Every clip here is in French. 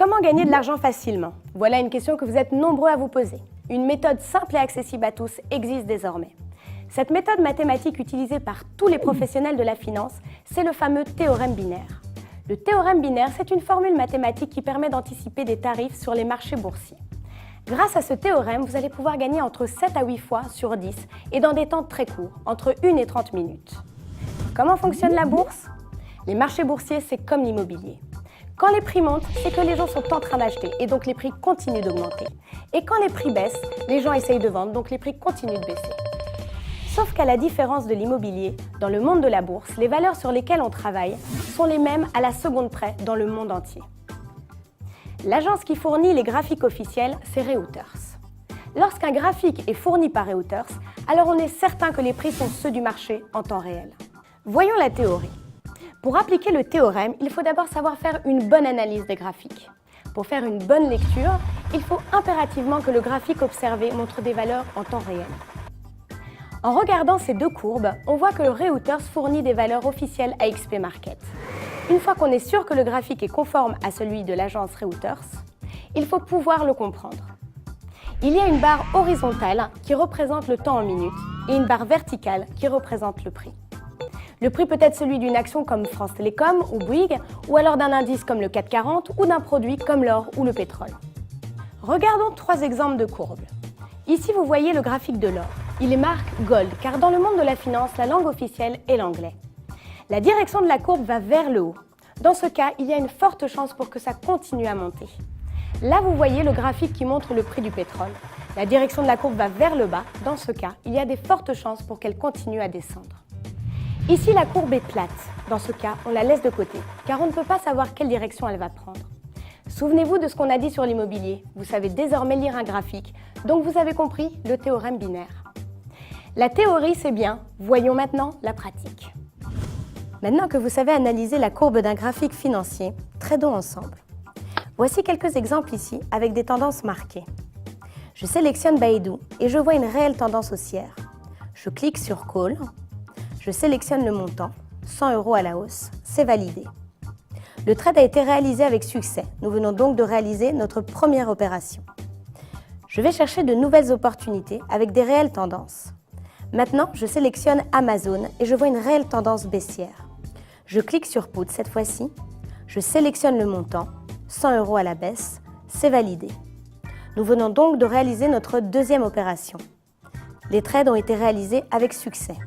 Comment gagner de l'argent facilement? Voilà une question que vous êtes nombreux à vous poser. Une méthode simple et accessible à tous existe désormais. Cette méthode mathématique utilisée par tous les professionnels de la finance, c'est le fameux théorème binaire. Le théorème binaire, c'est une formule mathématique qui permet d'anticiper des tarifs sur les marchés boursiers. Grâce à ce théorème, vous allez pouvoir gagner entre 7 à 8 fois sur 10 et dans des temps très courts, entre 1 et 30 minutes. Comment fonctionne la bourse? Les marchés boursiers, c'est comme l'immobilier. Quand les prix montent, c'est que les gens sont en train d'acheter et donc les prix continuent d'augmenter. Et quand les prix baissent, les gens essayent de vendre, donc les prix continuent de baisser. Sauf qu'à la différence de l'immobilier, dans le monde de la bourse, les valeurs sur lesquelles on travaille sont les mêmes à la seconde près dans le monde entier. L'agence qui fournit les graphiques officiels, c'est Reuters. Lorsqu'un graphique est fourni par Reuters, alors on est certain que les prix sont ceux du marché en temps réel. Voyons la théorie. Pour appliquer le théorème, il faut d'abord savoir faire une bonne analyse des graphiques. Pour faire une bonne lecture, il faut impérativement que le graphique observé montre des valeurs en temps réel. En regardant ces deux courbes, on voit que Reuters fournit des valeurs officielles à XP Market. Une fois qu'on est sûr que le graphique est conforme à celui de l'agence Reuters, il faut pouvoir le comprendre. Il y a une barre horizontale qui représente le temps en minutes et une barre verticale qui représente le prix. Le prix peut être celui d'une action comme France Télécom ou Bouygues, ou alors d'un indice comme le CAC 40 ou d'un produit comme l'or ou le pétrole. Regardons 3 exemples de courbes. Ici, vous voyez le graphique de l'or. Il est marque Gold, car dans le monde de la finance, la langue officielle est l'anglais. La direction de la courbe va vers le haut. Dans ce cas, il y a une forte chance pour que ça continue à monter. Là, vous voyez le graphique qui montre le prix du pétrole. La direction de la courbe va vers le bas. Dans ce cas, il y a des fortes chances pour qu'elle continue à descendre. Ici, la courbe est plate. Dans ce cas, on la laisse de côté, car on ne peut pas savoir quelle direction elle va prendre. Souvenez-vous de ce qu'on a dit sur l'immobilier. Vous savez désormais lire un graphique, donc vous avez compris le théorème binaire. La théorie, c'est bien. Voyons maintenant la pratique. Maintenant que vous savez analyser la courbe d'un graphique financier, tradons ensemble. Voici quelques exemples ici avec des tendances marquées. Je sélectionne Baidu et je vois une réelle tendance haussière. Je clique sur Call. Je sélectionne le montant, 100 € à la hausse, c'est validé. Le trade a été réalisé avec succès. Nous venons donc de réaliser notre première opération. Je vais chercher de nouvelles opportunités avec des réelles tendances. Maintenant, je sélectionne Amazon et je vois une réelle tendance baissière. Je clique sur Put cette fois-ci. Je sélectionne le montant, 100 € à la baisse, c'est validé. Nous venons donc de réaliser notre deuxième opération. Les trades ont été réalisés avec succès.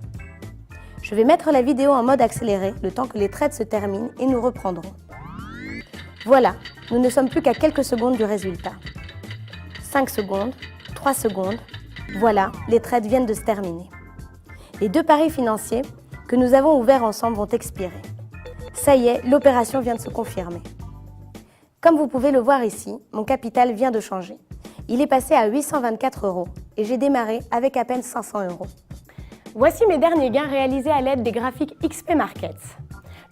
Je vais mettre la vidéo en mode accéléré le temps que les trades se terminent et nous reprendrons. Voilà, nous ne sommes plus qu'à quelques secondes du résultat. 5 secondes, 3 secondes, voilà, les trades viennent de se terminer. Les 2 paris financiers que nous avons ouverts ensemble vont expirer. Ça y est, l'opération vient de se confirmer. Comme vous pouvez le voir ici, mon capital vient de changer. Il est passé à 824 € et j'ai démarré avec à peine 500 €. Voici mes derniers gains réalisés à l'aide des graphiques XP Markets.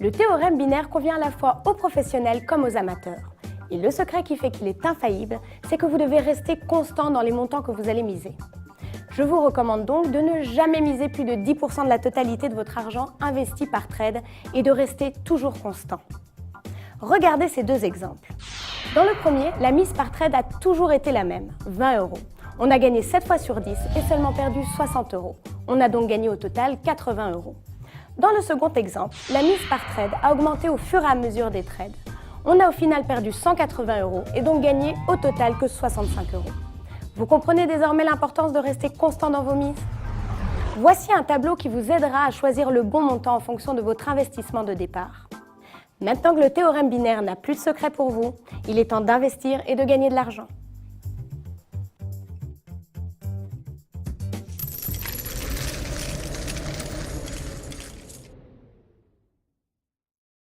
Le théorème binaire convient à la fois aux professionnels comme aux amateurs. Et le secret qui fait qu'il est infaillible, c'est que vous devez rester constant dans les montants que vous allez miser. Je vous recommande donc de ne jamais miser plus de 10% de la totalité de votre argent investi par trade et de rester toujours constant. Regardez ces 2 exemples. Dans le premier, la mise par trade a toujours été la même, 20 €. On a gagné 7 fois sur 10 et seulement perdu 60 €. On a donc gagné au total 80 €. Dans le second exemple, la mise par trade a augmenté au fur et à mesure des trades. On a au final perdu 180 € et donc gagné au total que 65 €. Vous comprenez désormais l'importance de rester constant dans vos mises? Voici un tableau qui vous aidera à choisir le bon montant en fonction de votre investissement de départ. Maintenant que le théorème binaire n'a plus de secret pour vous, il est temps d'investir et de gagner de l'argent.